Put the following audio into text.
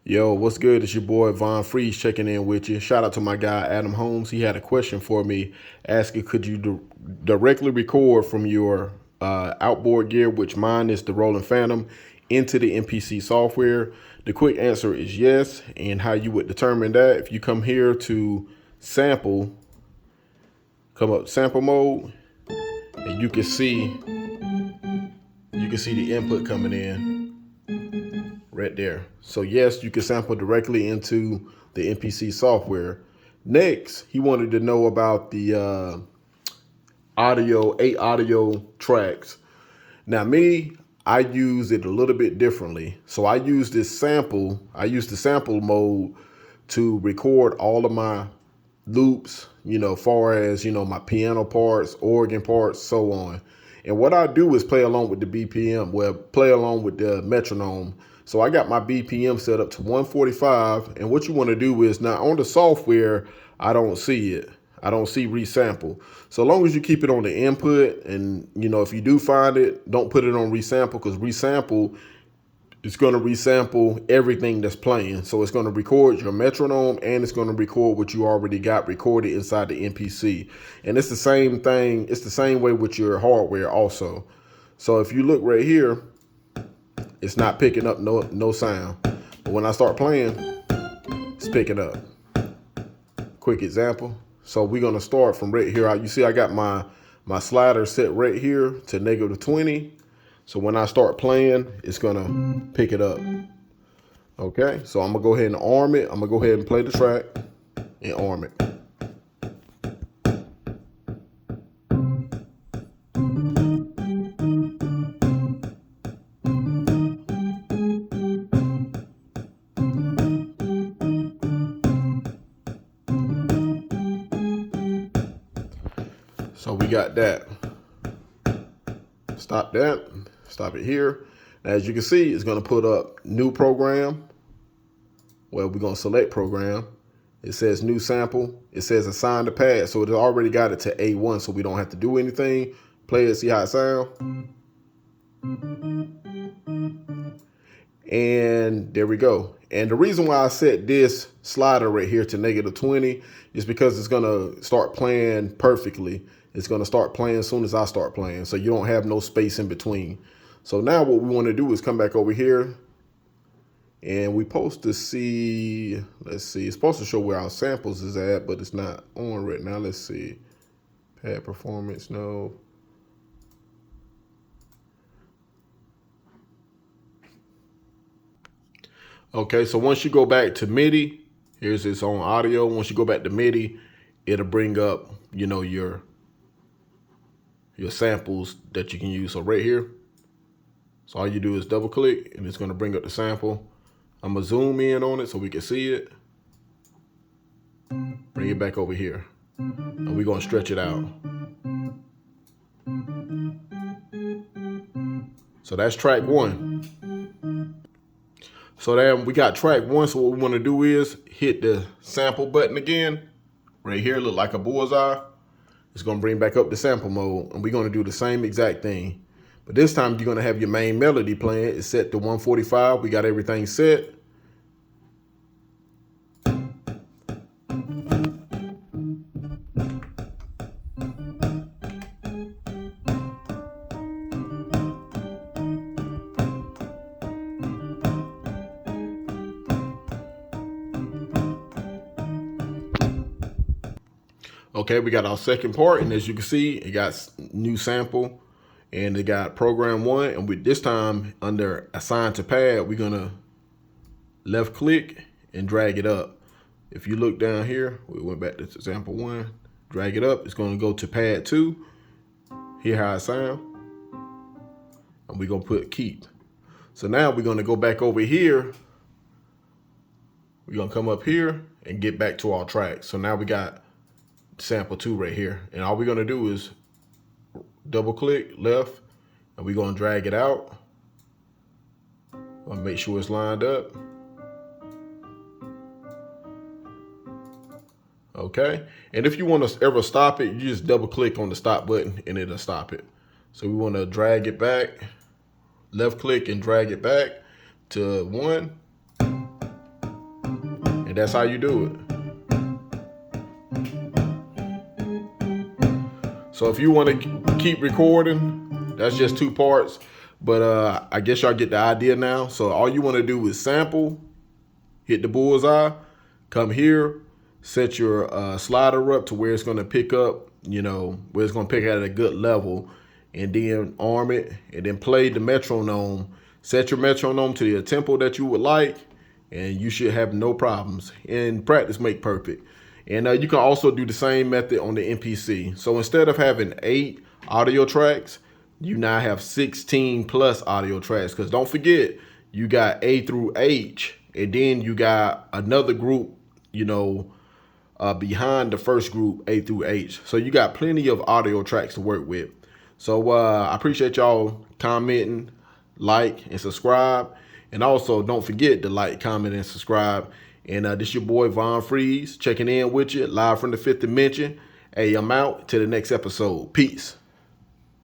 Yo, what's good? It's your boy Von Freeze checking in with you. Shout out to my guy Adam Holmes. He had a question for me asking, could you directly record from your outboard gear, which mine is the Rolling Phantom, into the MPC software? The quick answer is yes. And how you would determine that, if you come here to sample, come up sample mode, and you can see the input coming in right there. So yes, you can sample directly into the MPC software. Next, he wanted to know about the 8 audio tracks. Now I use it a little bit differently. So I use the sample mode to record all of my loops, far as, my piano parts, organ parts, so on. And what I do is play along with the BPM, play along with the metronome. So I got my BPM set up to 145. And what you want to do is, now on the software, I don't see it. I don't see resample. So long as you keep it on the input, and if you do find it, don't put it on resample, because resample is going to resample everything that's playing. So it's going to record your metronome, and it's going to record what you already got recorded inside the MPC. And it's the same thing. It's the same way with your hardware also. So if you look right here, it's not picking up no sound. But when I start playing, it's picking up. Quick example. So we're going to start from right here. You see I got my slider set right here to -20. So when I start playing, it's going to pick it up. Okay, so I'm going to go ahead and arm it. I'm going to go ahead and play the track and arm it. So we got that. Stop that. Stop it here. Now, as you can see, it's going to put up new program. Well, we're going to select program. It says new sample. It says assign to pad. So it already got it to A1, so we don't have to do anything. Play it, see how it sounds. And there we go. And the reason why I set this slider right here to -20 is because it's going to start playing perfectly. It's going to start playing as soon as I start playing. So you don't have no space in between. So now what we want to do is come back over here. And we're supposed to see, let's see, it's supposed to show where our samples is at, but it's not on right now. Let's see. Pad performance, no. Okay, so once you go back to MIDI, here's its own audio. Once you go back to MIDI, it'll bring up, your samples that you can use. So right here, so all you do is double click and it's going to bring up the sample. I'm going to zoom in on it so we can see it. Bring it back over here. And we're going to stretch it out. So that's track 1. So then we got track 1. So what we want to do is hit the sample button again. Right here, look like a bullseye. It's going to bring back up the sample mode. And we're going to do the same exact thing. But this time you're going to have your main melody playing. It's set to 145. We got everything set. Okay, we got our second part, and as you can see, it got new sample, and it got program 1, and with this time under assign to pad, we're gonna left click and drag it up. If you look down here, we went back to sample 1, drag it up, it's gonna go to pad 2, hear how it sound, and we're gonna put keep. So now we're gonna go back over here, we're gonna come up here and get back to our track. So now we got sample 2 right here, and all we're going to do is double click left, and we're going to drag it out. I'll make sure it's lined up. Okay, and if you want to ever stop it, you just double click on the stop button and it'll stop it. So we want to drag it back, left click and drag it back to 1. And that's how you do it. So if you want to keep recording, that's just 2 parts. But I guess y'all get the idea now. So all you want to do is sample, hit the bullseye, come here, set your slider up to where it's going to pick up, where it's going to pick at a good level, and then arm it, and then play the metronome. Set your metronome to the tempo that you would like, and you should have no problems. And practice make perfect. And you can also do the same method on the MPC. So instead of having 8 audio tracks, you now have 16 plus audio tracks. Because don't forget, you got A through H, and then you got another group, behind the first group, A through H. So you got plenty of audio tracks to work with. So I appreciate y'all commenting, like, and subscribe. And also, don't forget to like, comment, and subscribe. And this your boy Von Freeze checking in with you live from the 5th Dimension. Hey, I'm out. Till the next episode. Peace.